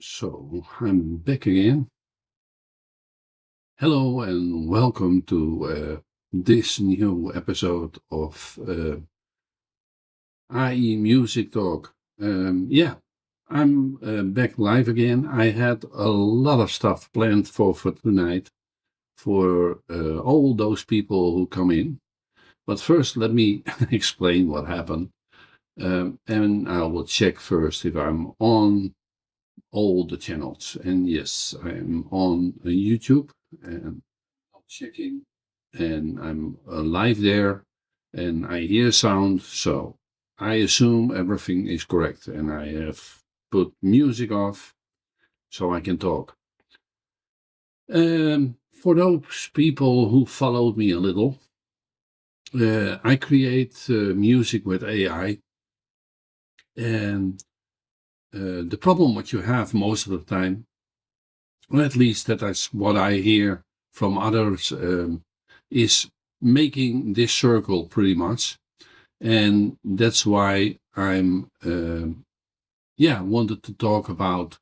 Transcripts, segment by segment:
So I'm back again. Hello and welcome to this new episode of IE Music Talk. I'm back live again. I had a lot of stuff planned for tonight for all those people who come in. But first, let me explain what happened. And I will check first if I'm on all the channels. And yes, I'm on YouTube and I'm checking and I'm live there and I hear sound. So I assume everything is correct and I have put music off so I can talk. For those people who followed me a little, I create music with AI, and the problem what you have most of the time, or at least that is what I hear from others, is making this circle pretty much. And that's why I'm, wanted to talk about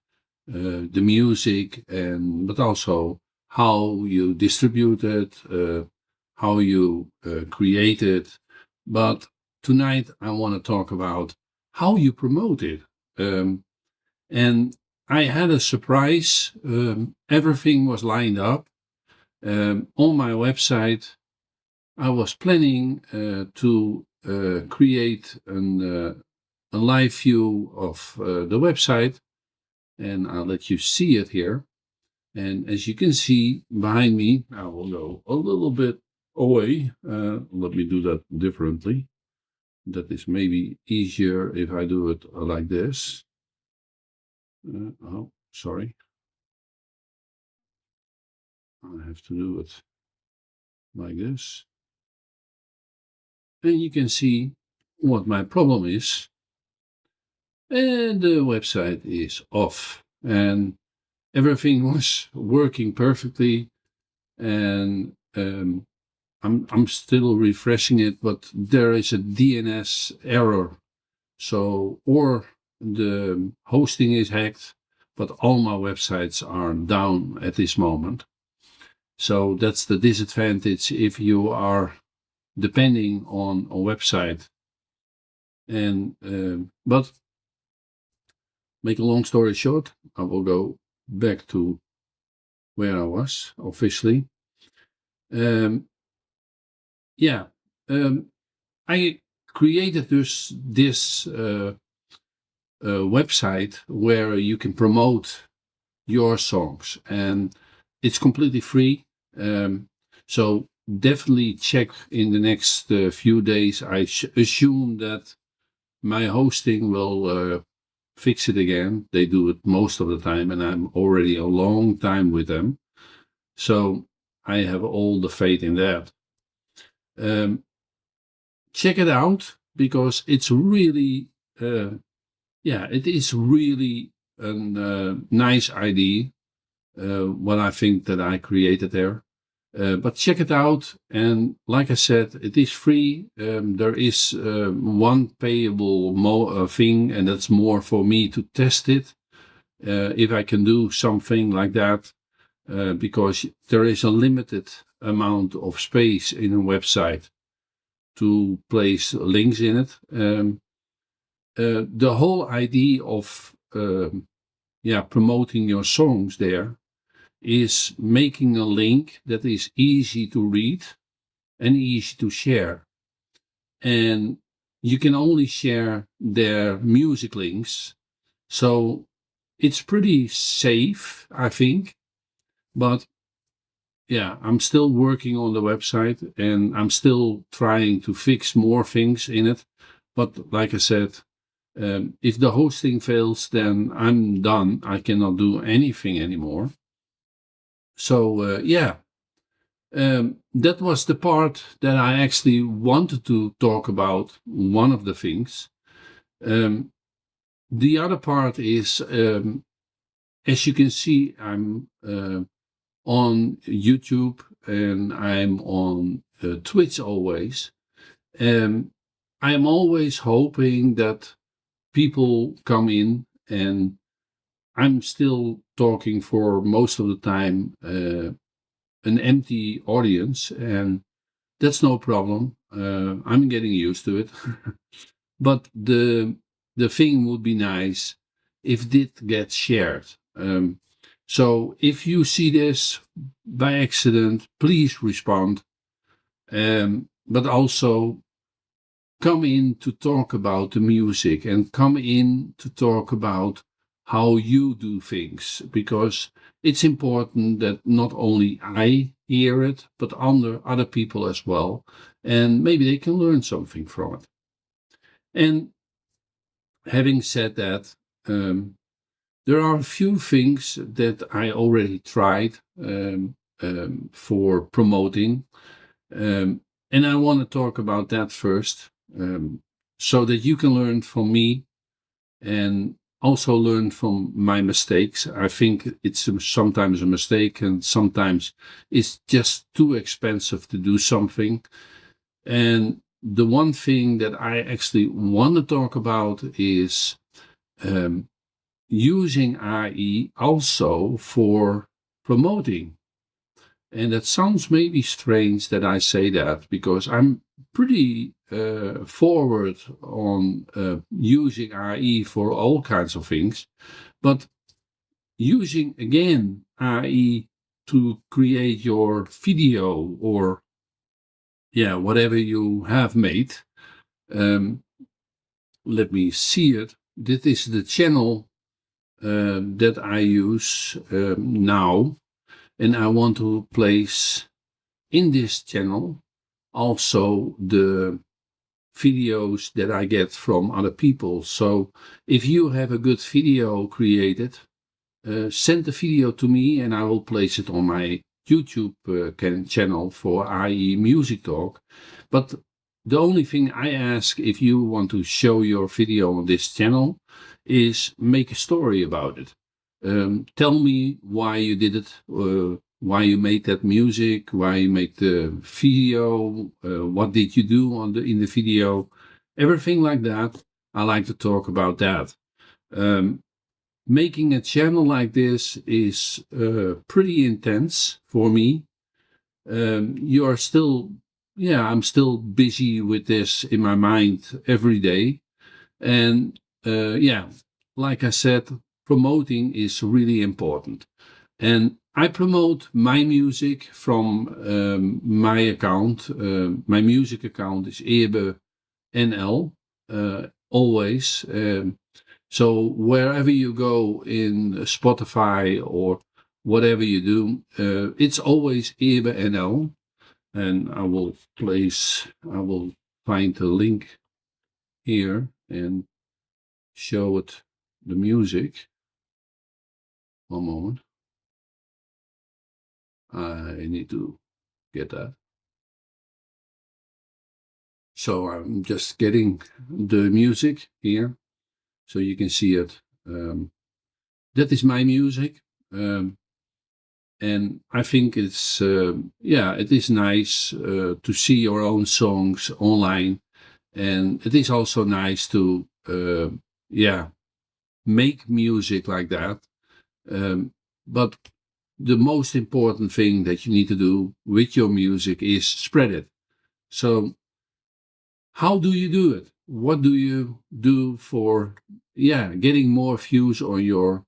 the music, but also how you distribute it, how you create it. But tonight I want to talk about how you promote it. Um, and I had a surprise. Everything was lined up. On my website, I was planning to create a live view of the website, and I'll let you see it here. And as you can see behind me, I will go a little bit away. Let me do that differently. That is maybe easier if I do it like this. Oh, sorry. I have to do it like this. And you can see what my problem is. And the website is off. And everything was working perfectly. And I'm still refreshing it, but there is a DNS error. So, or the hosting is hacked, but all my websites are down at this moment. So that's the disadvantage if you are depending on a website. And but make a long story short, I will go back to where I was officially. Um, yeah, I created this website where you can promote your songs, and it's completely free. So definitely check in the next few days. I assume that my hosting will fix it again. They do it most of the time, and I'm already a long time with them. So I have all the faith in that. Um, Check it out because it's really, it is really a nice idea. What I think that I created there. But check it out. And like I said, it is free. There is one payable thing, and that's more for me to test it. If I can do something like that, because there is a limited amount of space in a website to place links in it. The whole idea of promoting your songs there is making a link that is easy to read and easy to share. And you can only share their music links. So it's pretty safe, I think. But yeah, I'm still working on the website and I'm still trying to fix more things in it. But like I said, if the hosting fails, then I'm done. I cannot do anything anymore. So that was the part that I actually wanted to talk about. One of the things. Um, the other part is, as you can see, I'm on YouTube and I'm on Twitch always. I'm always hoping that people come in, and I'm still talking for most of the time an empty audience, and that's no problem. I'm getting used to it. But the thing would be nice if it gets shared. So if you see this by accident, please respond. But also come in to talk about the music and come in to talk about how you do things, because it's important that not only I hear it, but other people as well, and maybe they can learn something from it. And having said that, there are a few things that I already tried for promoting, and I want to talk about that first, so that you can learn from me and also learn from my mistakes. I think it's sometimes a mistake, and sometimes it's just too expensive to do something. And the one thing that I actually want to talk about is um, using AI also for promoting. And that sounds maybe strange that I say that, because I'm pretty forward on using AI for all kinds of things. But using again AI to create your video, or yeah, whatever you have made, um, let me see it. This is the channel that I use now, and I want to place in this channel also the videos that I get from other people. So if you have a good video created, send the video to me and I will place it on my YouTube channel for IE Music Talk. But the only thing I ask, if you want to show your video on this channel, is make a story about it. Tell me why you did it, why you made that music, why you made the video, what did you do in the video, everything like that. I like to talk about that. Making a channel like this is pretty intense for me. You are still, yeah, I'm still busy with this in my mind every day. And yeah, like I said, promoting is really important. And I promote my music from my account. My music account is Eebe NL, always. So wherever you go in Spotify or whatever you do, it's always Eebe NL. And I will find the link here and show it the music. One moment. I need to get that. So I'm just getting the music here so you can see it. That is my music. And I think it's, yeah, it is nice to see your own songs online. And it is also nice to, yeah, make music like that. But the most important thing that you need to do with your music is spread it. So how do you do it? What do you do for, yeah, getting more views on your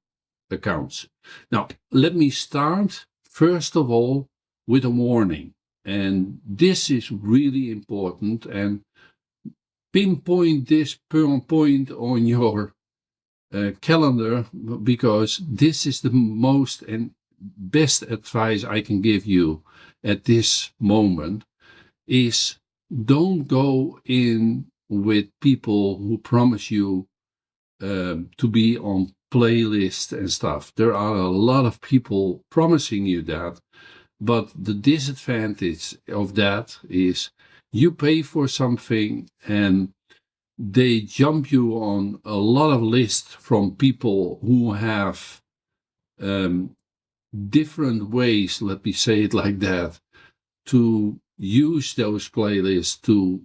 accounts? Now, let me start first of all with a warning. And this is really important, and pinpoint this point on your calendar, because this is the most and best advice I can give you at this moment is don't go in with people who promise you to be on playlists and stuff. There are a lot of people promising you that, but the disadvantage of that is you pay for something and they jump you on a lot of lists from people who have different ways, let me say it like that, to use those playlists to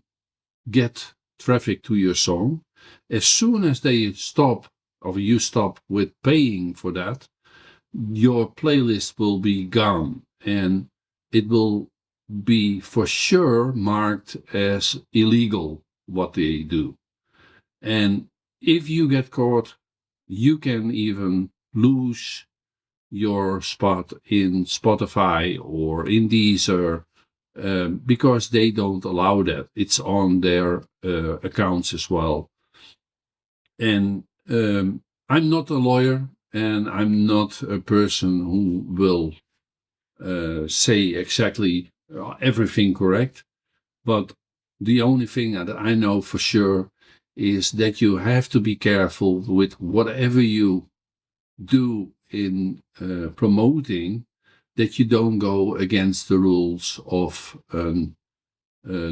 get traffic to your song. As soon as they stop or you stop with paying for that, your playlist will be gone, and it will be for sure marked as illegal what they do. And if you get caught, you can even lose your spot in Spotify or in Deezer, because they don't allow that. It's on their accounts as well. And I'm not a lawyer, and I'm not a person who will say exactly everything correct. But the only thing that I know for sure is that you have to be careful with whatever you do in promoting, that you don't go against the rules of a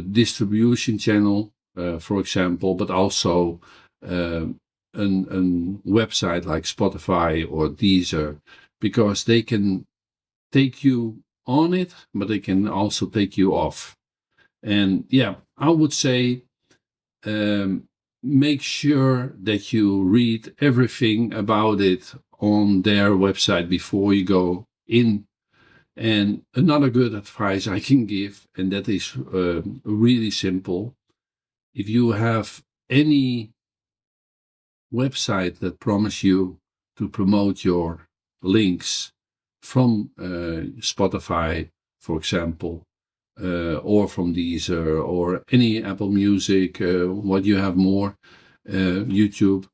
distribution channel, for example, but also a website like Spotify or Deezer, because they can take you on it, but they can also take you off. And yeah, I would say make sure that you read everything about it on their website before you go in. And another good advice I can give, and that is really simple. If you have any website that promise you to promote your links from Spotify, for example, or from Deezer or any Apple Music, what you have more, YouTube.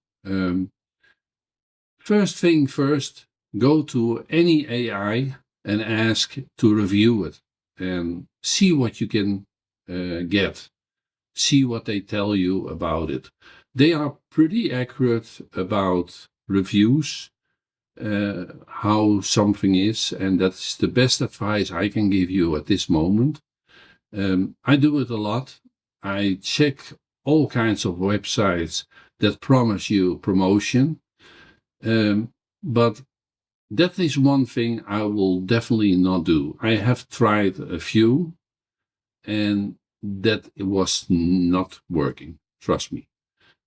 First thing first, go to any AI and ask to review it and see what you can get. See what they tell you about it. They are pretty accurate about reviews, how something is, and that's the best advice I can give you at this moment. I do it a lot. I check all kinds of websites that promise you promotion, but that is one thing I will definitely not do. I have tried a few, and that it was not working. Trust me.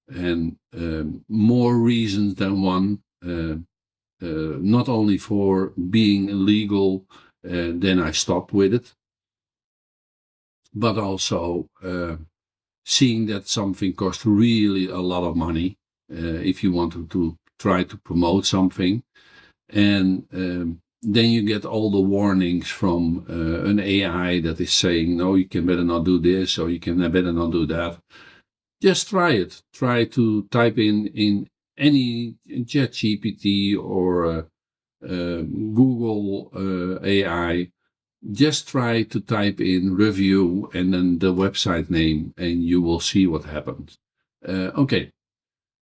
And more reasons than one. Not only for being illegal, then I stopped with it, but also seeing that something costs really a lot of money if you want to try to promote something. And then you get all the warnings from an AI that is saying, no, you can better not do this, or you can better not do that. Just try it. Try to type in any ChatGPT or Google AI. Just try to type in review and then the website name, and you will see what happens. Okay.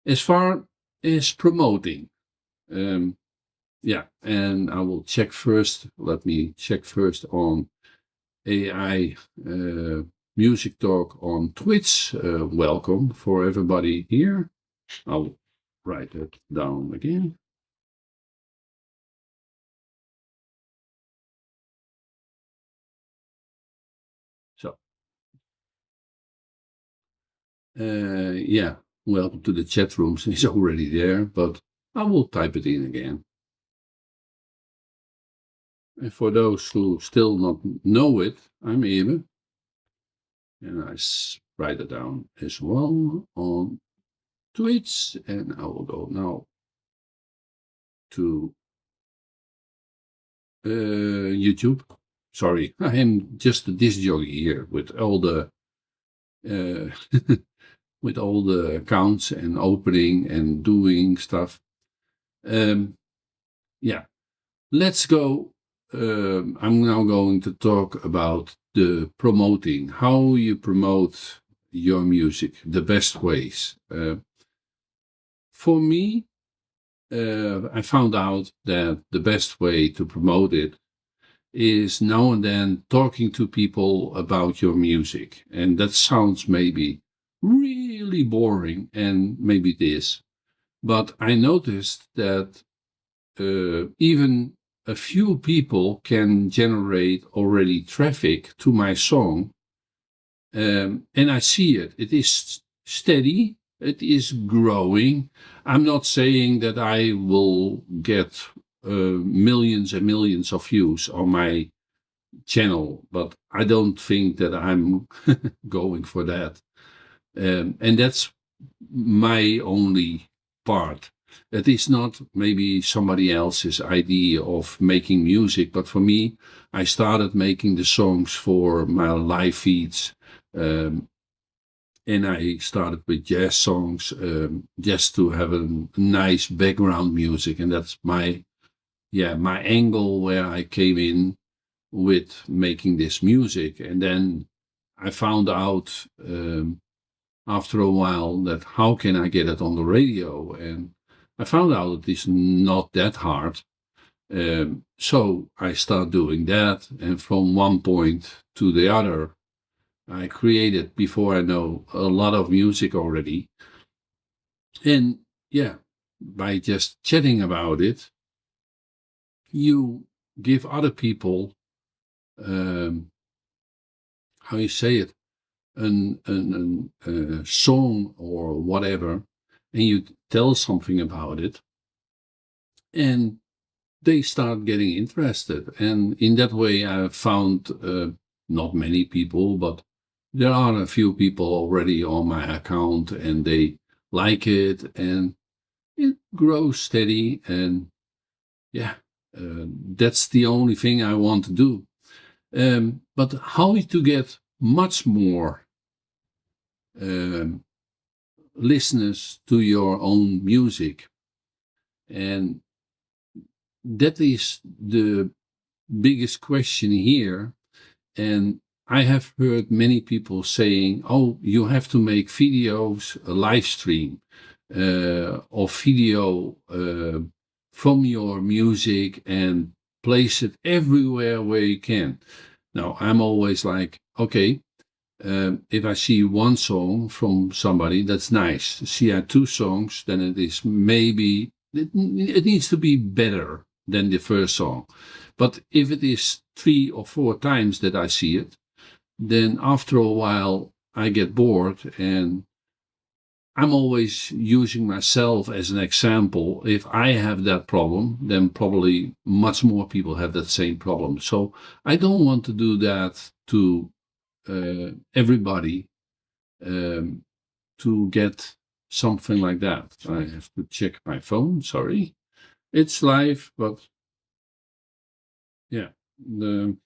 As far as promoting, yeah, and I will check first. Let me check first on AI Music Talk on Twitch. Welcome for everybody here. I'll write it down again. So, yeah, welcome to the chat rooms. It's already there, but I will type it in again. And for those who still not know it, I'm Ewe. And I write it down as well on Twitch. And I will go now to YouTube. Sorry, I am just a disc jockey here with all the with all the accounts and opening and doing stuff. Yeah, let's go. I'm now going to talk about the promoting, how you promote your music, the best ways. For me, I found out that the best way to promote it is now and then talking to people about your music. And that sounds maybe really boring, and maybe it is. But I noticed that even a few people can generate already traffic to my song. And I see it. It is steady. it is growing. I'm not saying that I will get millions and millions of views on my channel, but I don't think that I'm going for that. And that's my only part. It is not maybe somebody else's idea of making music, but for me, I started making the songs for my live feeds. Um, and I started with jazz songs just to have a nice background music. And that's my angle where I came in with making this music. And then I found out after a while that how can I get it on the radio? And I found out it is not that hard. So I start doing that. And from one point to the other, I created, before I know, a lot of music already. And yeah, by just chatting about it, you give other people, um, how you say it, a song or whatever, and you tell something about it, and they start getting interested. And in that way, I found not many people, but there are a few people already on my account, and they like it, and it grows steady. And yeah, that's the only thing I want to do. But how to get much more um, listeners to your own music? And that is the biggest question here. And I have heard many people saying, oh, you have to make videos, a live stream, or video from your music and place it everywhere where you can. Now, I'm always like, okay, if I see one song from somebody, that's nice. See, I have two songs, then it is maybe, it needs to be better than the first song. But if it is 3 or 4 times that I see it, then after a while I get bored, and I'm always using myself as an example. If I have that problem, then probably much more people have that same problem. So I don't want to do that to everybody, um, to get something like that. I have to check my phone. Sorry, it's live, but yeah, the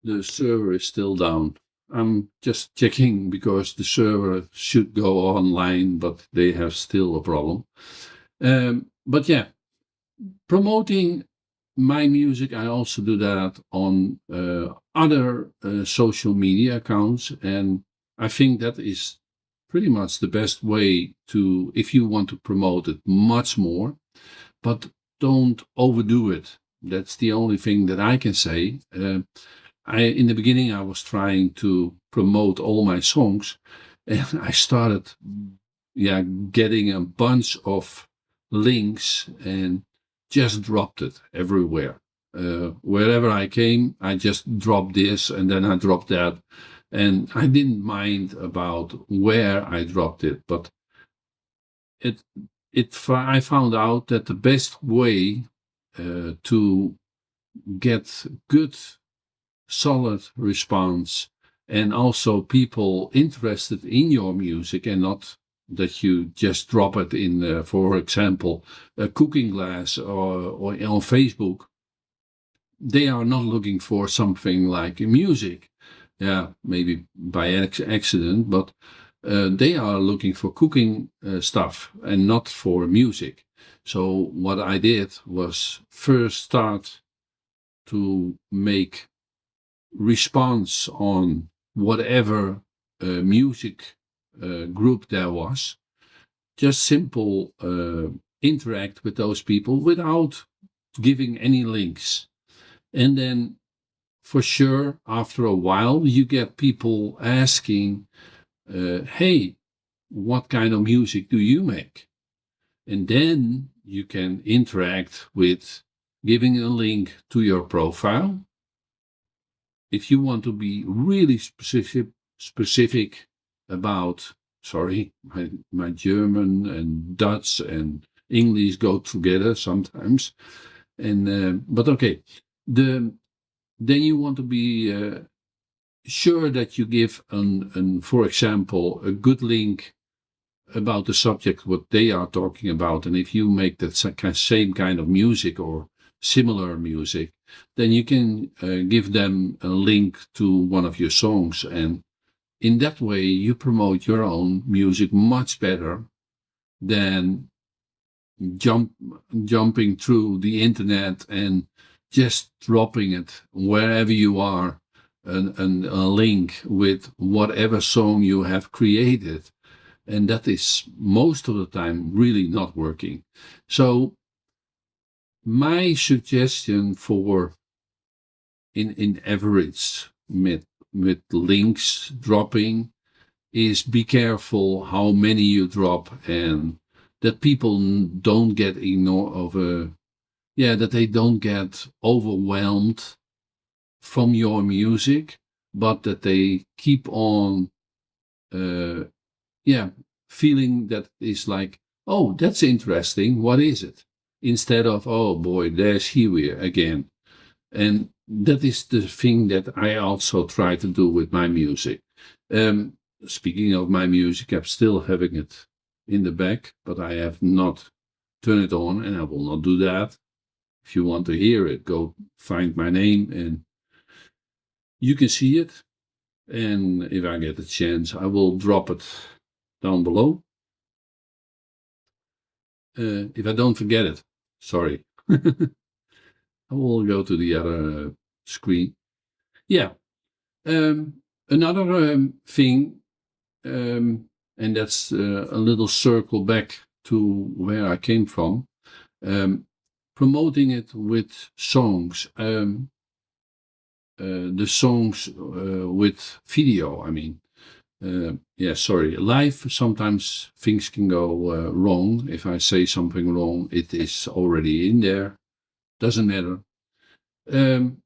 the server is still down. I'm just checking because the server should go online, but they have still a problem. But yeah, promoting my music, I also do that on other social media accounts, and I think that is pretty much the best way to, if you want to promote it much more, but don't overdo it. That's the only thing that I can say. In the beginning, I was trying to promote all my songs, and I started, yeah, getting a bunch of links and just dropped it everywhere. Wherever I came, I just dropped this, and then I dropped that, and I didn't mind about where I dropped it, but it I found out that the best way to get good solid response, and also people interested in your music, and not that you just drop it in, for example, a cooking class, or on Facebook. They are not looking for something like music, yeah, maybe by accident, but they are looking for cooking stuff and not for music. So what I did was first start to make response on whatever music group there was. Just simple interact with those people without giving any links. And then for sure, after a while, you get people asking, hey, what kind of music do you make? And then you can interact with giving a link to your profile. If you want to be really specific, about, sorry, my German and Dutch and English go together sometimes. And but okay, the then you want to be sure that you give for example, a good link about the subject what they are talking about, and if you make that same kind of music or similar music, then you can give them a link to one of your songs, and in that way you promote your own music much better than jump jumping through the internet and just dropping it wherever you are, a link with whatever song you have created, and that is most of the time really not working. So my suggestion for in average with links dropping is be careful how many you drop, and that people don't get ignore of a yeah, that they don't get overwhelmed from your music, but that they keep on uh, yeah, feeling that is like, oh, that's interesting. What is it? Instead of, oh boy, there's here again. And that is the thing that I also try to do with my music. Um, Speaking of my music, I'm still having it in the back, but I have not turned it on, and I will not do that. If you want to hear it, go find my name and you can see it. And if I get a chance, I will drop it down below. If I don't forget it, sorry. I will go to the other screen. Yeah. Another thing, and that's a little circle back to where I came from, promoting it with songs. The songs with video, I mean. Yeah, sorry. Live, sometimes things can go wrong. If I say something wrong, it is already in there. Doesn't matter. Um,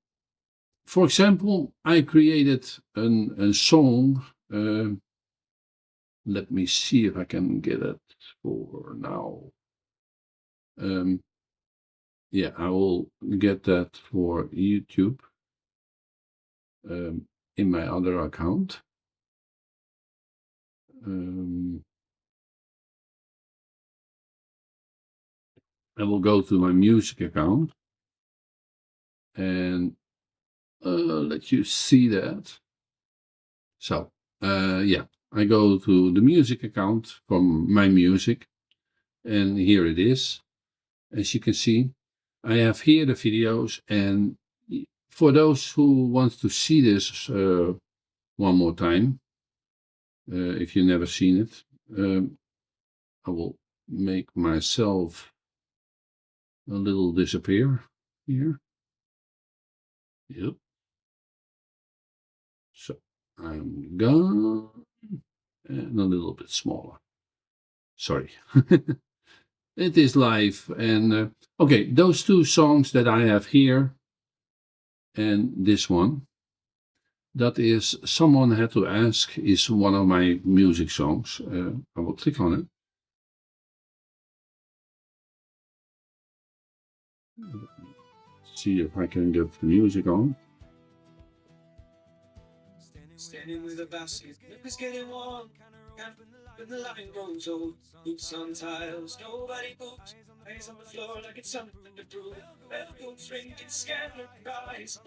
for example, I created a song. Let me see if I can get it for now. Yeah, I will get that for YouTube in my other account. I will go to my music account and let you see that. So, yeah, I go to the music account from my music, and here it is. As you can see, I have here the videos, and for those who want to see this one more time, if you've never seen it, I will make myself a little disappear here. Yep. So I'm gone, and a little bit smaller. Sorry. It is live. And okay, those two songs that I have here and this one, that is Someone Had to Ask, is one of my music songs. I will click on it. See if I can get the music on. Standing with a basket, milk is getting warm. When the line grows old, boots on tiles, nobody moves. Eyes on the floor like it's something to prove. Bell goes ringing, scattered eyes,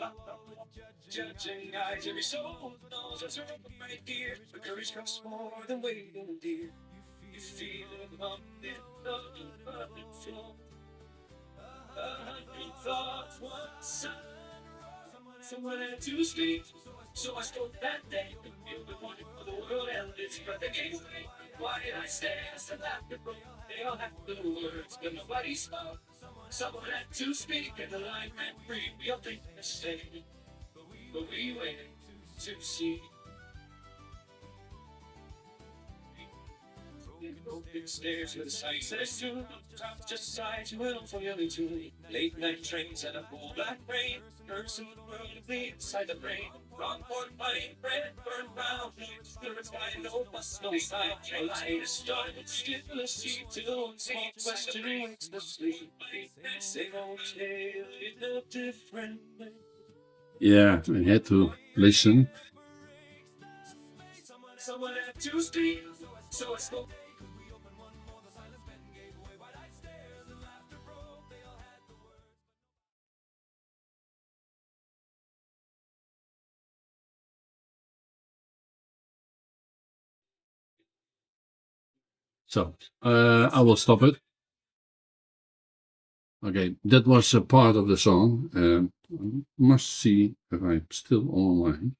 judging eyes. Every soul knows what's wrong with my dear. But courage costs more than waiting, dear. You feel it on the floor. 100 thoughts, one sound. Someone had to speak, so I spoke that day. You the one for the world ended, but they gave away. Why did I stay? I still have to go. They all had the words, but nobody spoke. Someone had to speak, and the line ran free. We all think the same, but we waited to see. Open stairs with a sight says soon. Just side to will for you to late night trains and a cool black rain. Curves in the world of the inside the brain. Wrong pork, money, bread, burn round. Spirits by no bus, no side. Light is started, still a sea till small question wakes the sleep. Same old tale in a different way. Yeah, I had to listen. Someone had to speak, so I spoke. So I will stop it. Okay, that was a part of the song. Must see if I'm still online.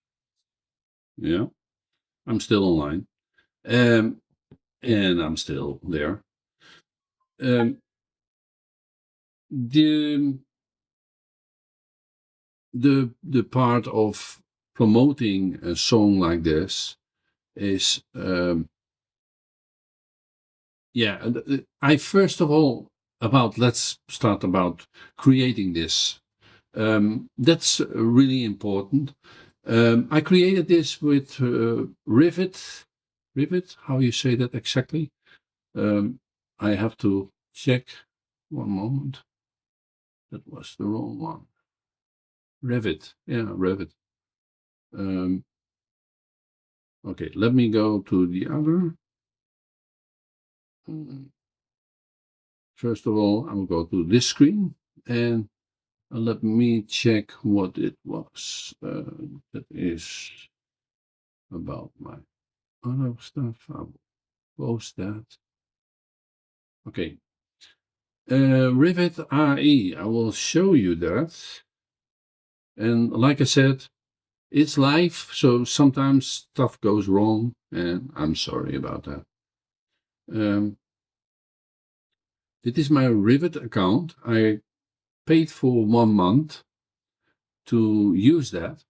Yeah, I'm still online. And I'm still there. Um, the the part of promoting a song like this is yeah. I first of all let's start about creating this. That's really important. I created this with Rivet. Rivet, how you say that exactly? I have to check. One moment. That was the wrong one. Revit. Yeah, Revit. Um, okay, let me go to the other. First of all, I will go to this screen and let me check what it was. That is about my other stuff. I will post that. Okay. Revit AI. I will show you that. And like I said, it's live, so sometimes stuff goes wrong, and I'm sorry about that. Dit is my Rivet account. I paid for 1 month to use that.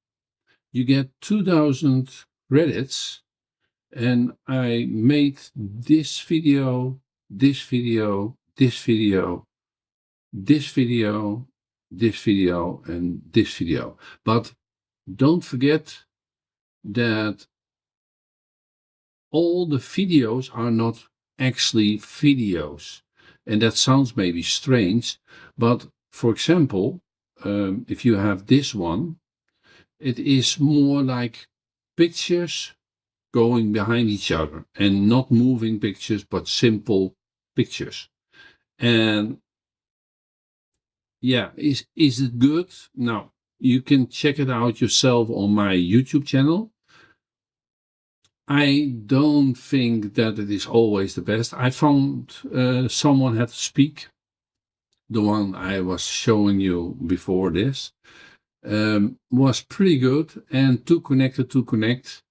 You get 2000 credits, and I made this video, this video, this video, this video, this video, and this video. But don't forget that all the videos are not actually videos. And that sounds maybe strange, but for example, if you have this one, it is more like pictures going behind each other and not moving pictures, but simple pictures. And yeah, is it good? Now, you can check it out yourself on my YouTube channel. I don't think that it is always the best. I found someone had to speak, the one I was showing you before this, was pretty good, and To Connected to Connect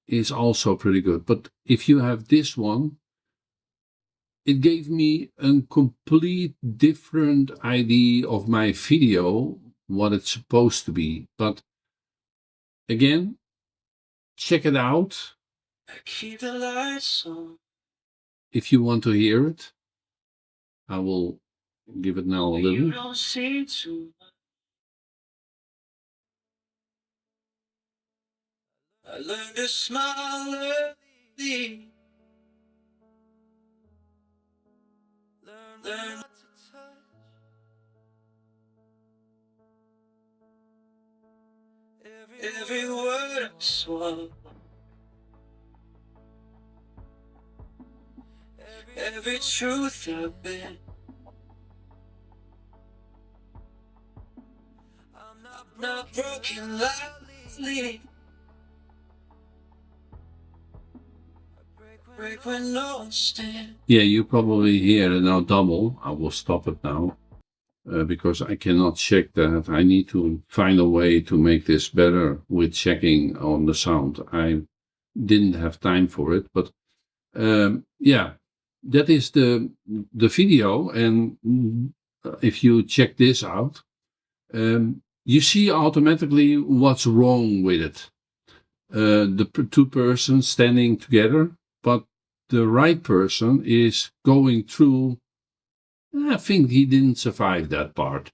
is also pretty good. But if you have this one, it gave me a complete different idea of my video, what it's supposed to be. But again, check it out Keep the lights on. if you want to hear it. I will give it now a You little. don't see too much. I learned to smile early. Learn not to touch. Every word I swallow. Every truth I've been. I'm not broken lightly. Break when no one stands. Yeah, you probably hear it now double. I will stop it now because I cannot check that. I need to find a way to make this better with checking on the sound. I didn't have time for it, but yeah, that is the video. And if you check this out, you see automatically what's wrong with it. The two persons standing together, but the right person is going through I think he didn't survive that part.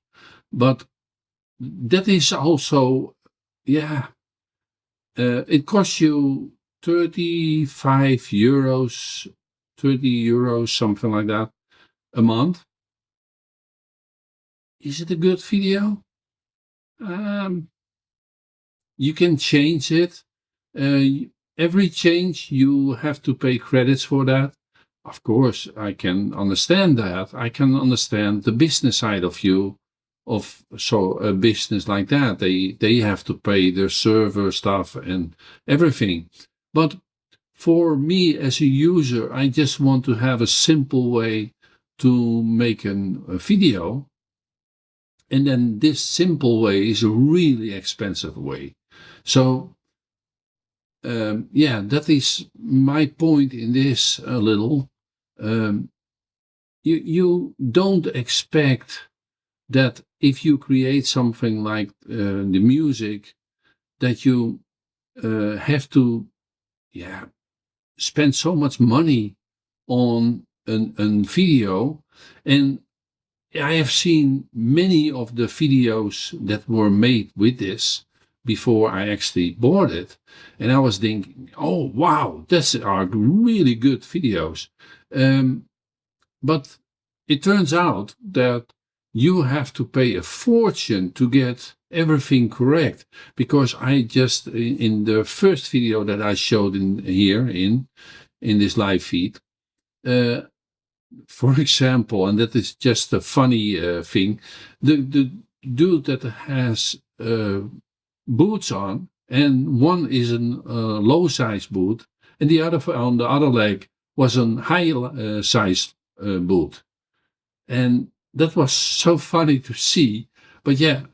But that is also, yeah, it costs you 35 euros, 30 euros, something like that, a month. Is it a good video? Um, you can change it. Every change you have to pay credits for that. Of course, I can understand that. I can understand the business side of you, of so a business like that. They have to pay their server stuff and everything. But for me as a user, I just want to have a simple way to make a video. And then this simple way is a really expensive way. So yeah, that is my point in this a little. You don't expect that if you create something like the music, that you have to, yeah, spend so much money on a video. And I have seen many of the videos that were made with this before I actually bought it. And I was thinking, oh, wow, these are really good videos. But it turns out that you have to pay a fortune to get everything correct. Because I just, in the first video that I showed in this live feed, for example, and that is just a funny thing, the dude that has boots on, and one is a low size boot, and the other on the other leg was a high size boot, and that was so funny to see. But yeah,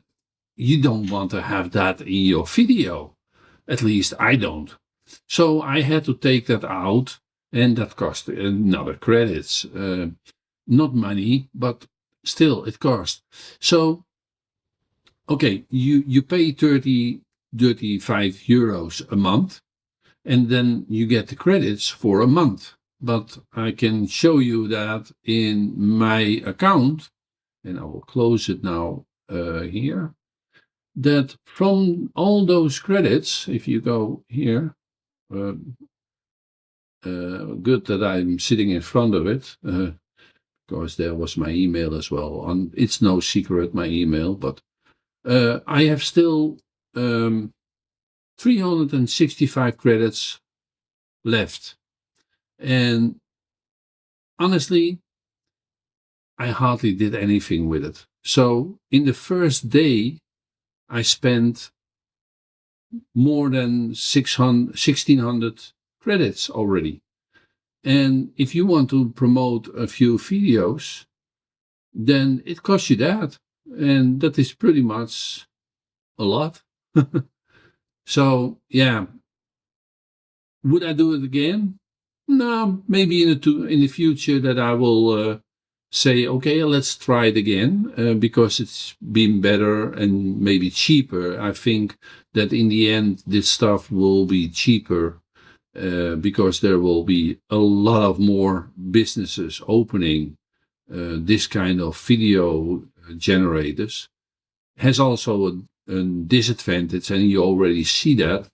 you don't want to have that in your video. At least I don't. So I had to take that out, and that cost another credits. Not money, but still it cost. So, okay, you pay 35 euros a month, and then you get the credits for a month. But I can show you that in my account, and I will close it now here, that from all those credits, if you go here, good that I'm sitting in front of it, because there was my email as well. It's no secret, my email, but I have still 365 credits left. And honestly, I hardly did anything with it. So in the first day, I spent more than 1,600 credits already. And if you want to promote a few videos, then it costs you that. And that is pretty much a lot. So, yeah. Would I do it again? No, maybe in the future that I will say, okay, let's try it again, because it's been better and maybe cheaper. I think that in the end, this stuff will be cheaper, because there will be a lot of more businesses opening this kind of video generators. Has also a disadvantage, and you already see that,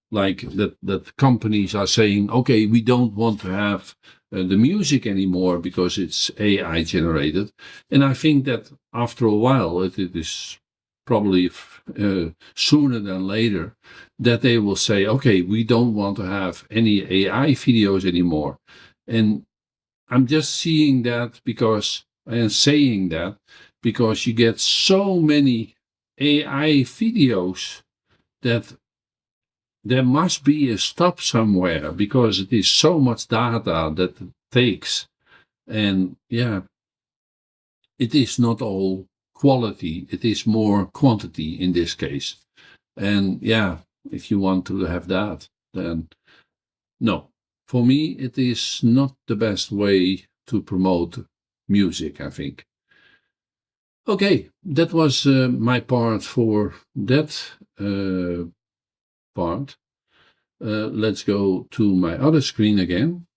like that companies are saying, okay, we don't want to have the music anymore because it's AI generated. And I think that after a while, it is probably sooner than later, that they will say, okay, we don't want to have any AI videos anymore. And I'm just seeing that because, and saying that because you get so many AI videos that there must be a stop somewhere, because it is so much data that it takes. And yeah, it is not all quality, it is more quantity in this case. And yeah, if you want to have that, then no. For me, it is not the best way to promote music, I think. Okay, that was my part for that part. Let's go to my other screen again.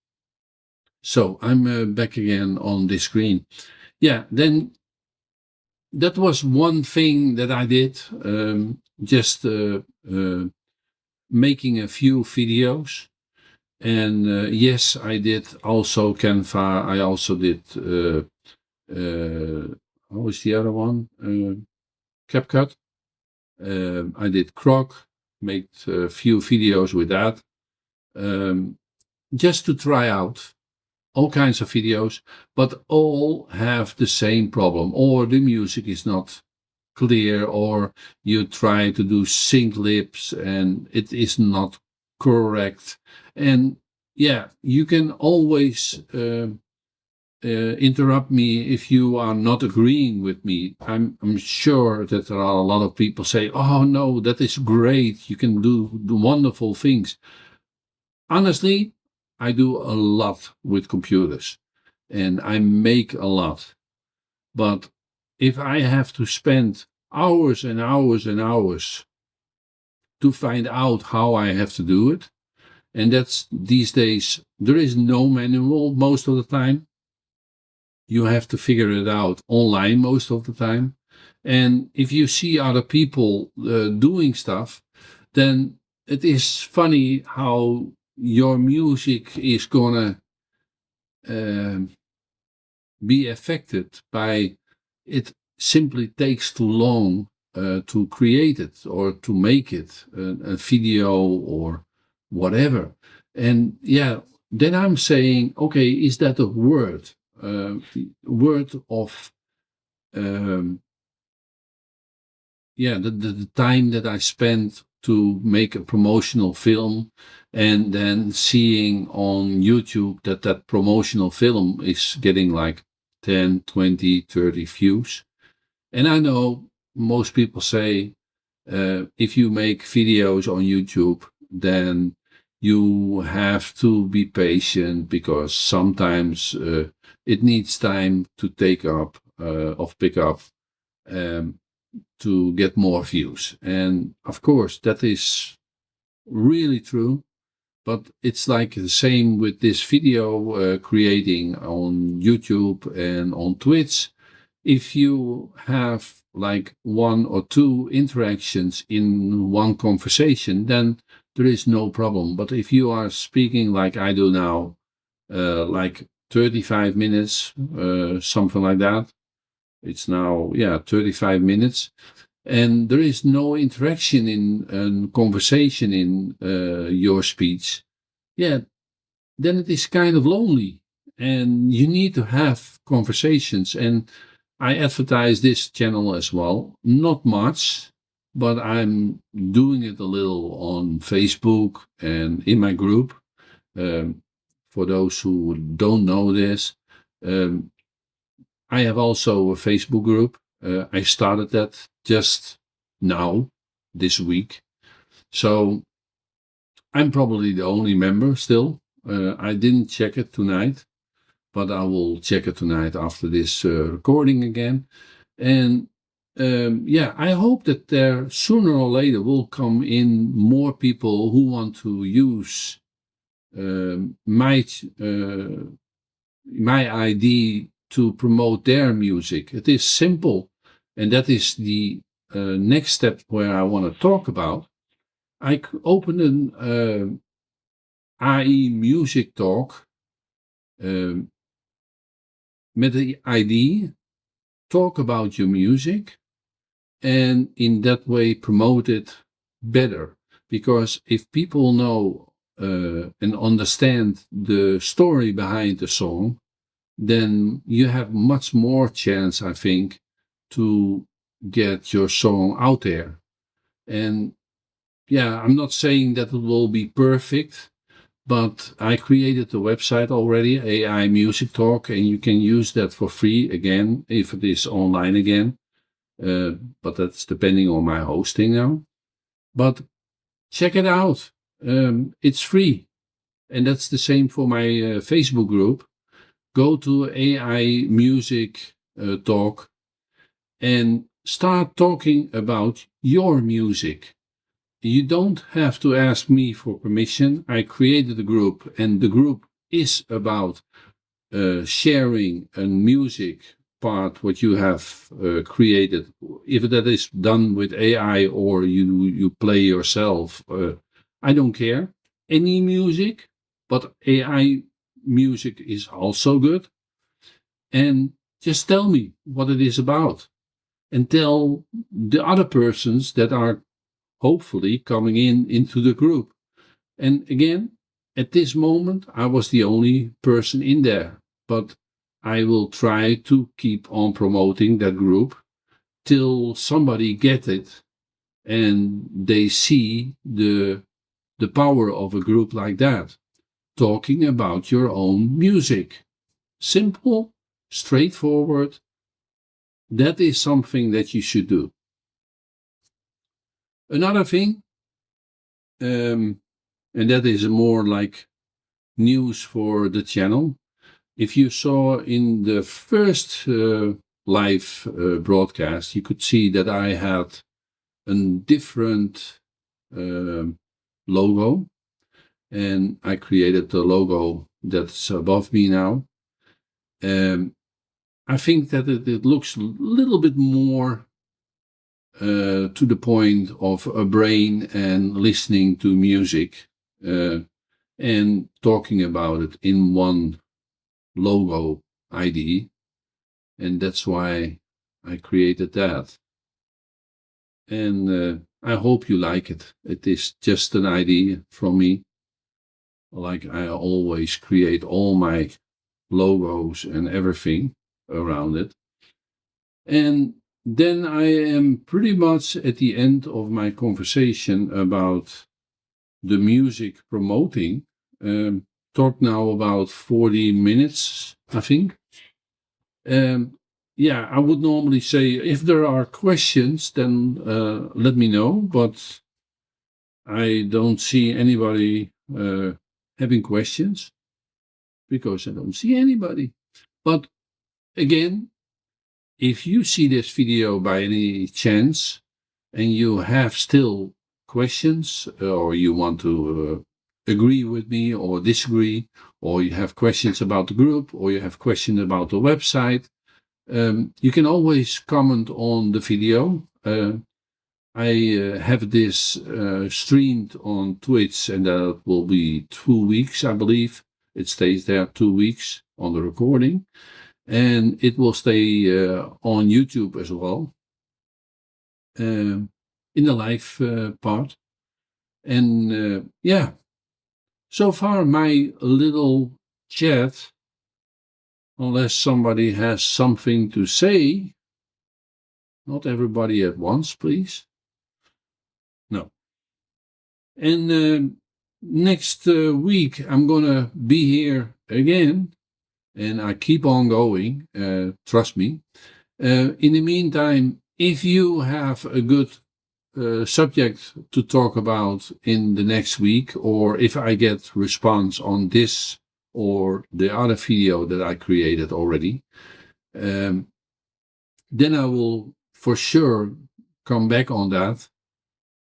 So I'm back again on this screen. yeah, then that was one thing that I did. Just making a few videos. And yes, I did also Canva. I also did, what was the other one? CapCut. I did Croc, made a few videos with that, just to try out all kinds of videos, but all have the same problem, or the music is not clear, or you try to do sync lips and it is not correct. And yeah, you can always interrupt me if you are not agreeing with me. I'm sure that there are a lot of people say, "Oh no, that is great. You can do wonderful things." Honestly, I do a lot with computers, and I make a lot. But if I have to spend hours and hours and hours to find out how I have to do it, and that's these days there is no manual most of the time. You have to figure it out online most of the time. And if you see other people doing stuff, then it is funny how your music is gonna be affected by it. Simply takes too long to create it or to make it a video or whatever. And yeah, then I'm saying, okay, is that a word? Word of the time that I spent to make a promotional film, and then seeing on YouTube that that promotional film is getting like 10, 20, 30 views. And I know most people say if you make videos on YouTube, then you have to be patient because sometimes it needs time to pick up to get more views. And of course, that is really true. But it's like the same with this video creating on YouTube and on Twitch. If you have like one or two interactions in one conversation, then there is no problem. But if you are speaking like I do now, like 35 minutes, something like that, it's now, 35 minutes, and there is no interaction in a conversation in your speech, then it is kind of lonely. And you need to have conversations. And I advertise this channel as well. Not much, but I'm doing it a little on Facebook and in my group. For those who don't know this, I have also a Facebook group. I started that just now, this week. So I'm probably the only member still. I didn't check it tonight, but I will check it tonight after this recording again. And I hope that there sooner or later will come in more people who want to use my ID to promote their music. It is simple, and that is the next step where I want to talk about. I opened an AI Music Talk met the ID, talk about your music, and in that way promote it better. Because if people know and understand the story behind the song, then you have much more chance, I think, to get your song out there. And I'm not saying that it will be perfect, but I created a website already, AI Music Talk, and you can use that for free again, if it is online again. But that's depending on my hosting now. But check it out. It's free. And that's the same for my Facebook group. Go to AI Music Talk and start talking about your music. You don't have to ask me for permission. I created a group, and the group is about sharing music part what you have created, if that is done with AI or you play yourself, I don't care. Any music, but AI music is also good. And just tell me what it is about, and tell the other persons that are hopefully coming into the group. And again, at this moment, I was the only person in there, but I will try to keep on promoting that group till somebody get it and they see the power of a group like that, talking about your own music. Simple, straightforward. That is something that you should do. Another thing, and that is more like news for the channel. If you saw in the first live broadcast, you could see that I had a different logo, and I created the logo that's above me now. I think that it looks a little bit more to the point of a brain and listening to music and talking about it in one logo ID, and that's why I created that. And I hope you like it. It is just an idea from me. Like I always create all my logos and everything around it. And then I am pretty much at the end of my conversation about the music promoting. Talk now about 40 minutes, I think. Yeah, I would normally say if there are questions, then let me know, but I don't see anybody having questions because I don't see anybody. But again, if you see this video by any chance and you have still questions, or you want to agree with me or disagree, or you have questions about the group, or you have questions about the website, you can always comment on the video. I have this streamed on Twitch, and that will be 2 weeks, I believe. It stays there 2 weeks on the recording. And it will stay on YouTube as well, in the live part. And yeah, so far my little chat, unless somebody has something to say, not everybody at once, please. No. And next week I'm gonna be here again. And I keep on going, trust me. In the meantime, if you have a good subject to talk about in the next week, or if I get response on this or the other video that I created already, then I will for sure come back on that.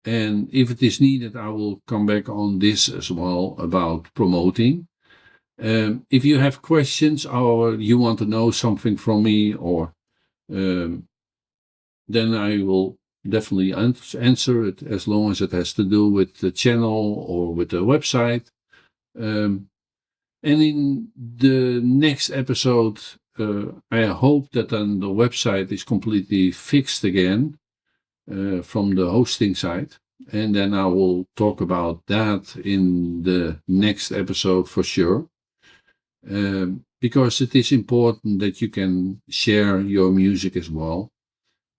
And if it is needed, I will come back on this as well about promoting. If you have questions or you want to know something from me, or then I will definitely answer it, as long as it has to do with the channel or with the website. And in the next episode, I hope that then the website is completely fixed again from the hosting side. And then I will talk about that in the next episode for sure. Because it is important that you can share your music as well,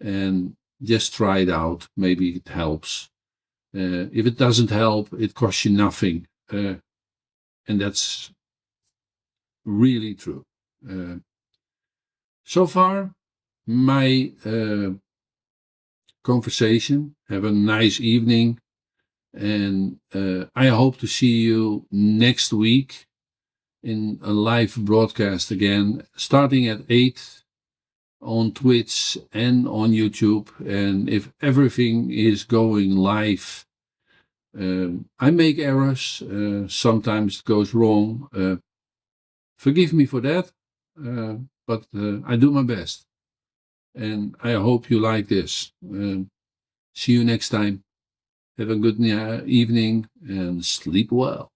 and just try it out. Maybe it helps. If it doesn't help, it costs you nothing, and that's really true. So far, my conversation. Have a nice evening, and I hope to see you next week in a live broadcast again, starting at 8 on Twitch and on YouTube. And if everything is going live, I make errors, sometimes it goes wrong. Forgive me for that, but I do my best. And I hope you like this. See you next time. Have a good evening and sleep well.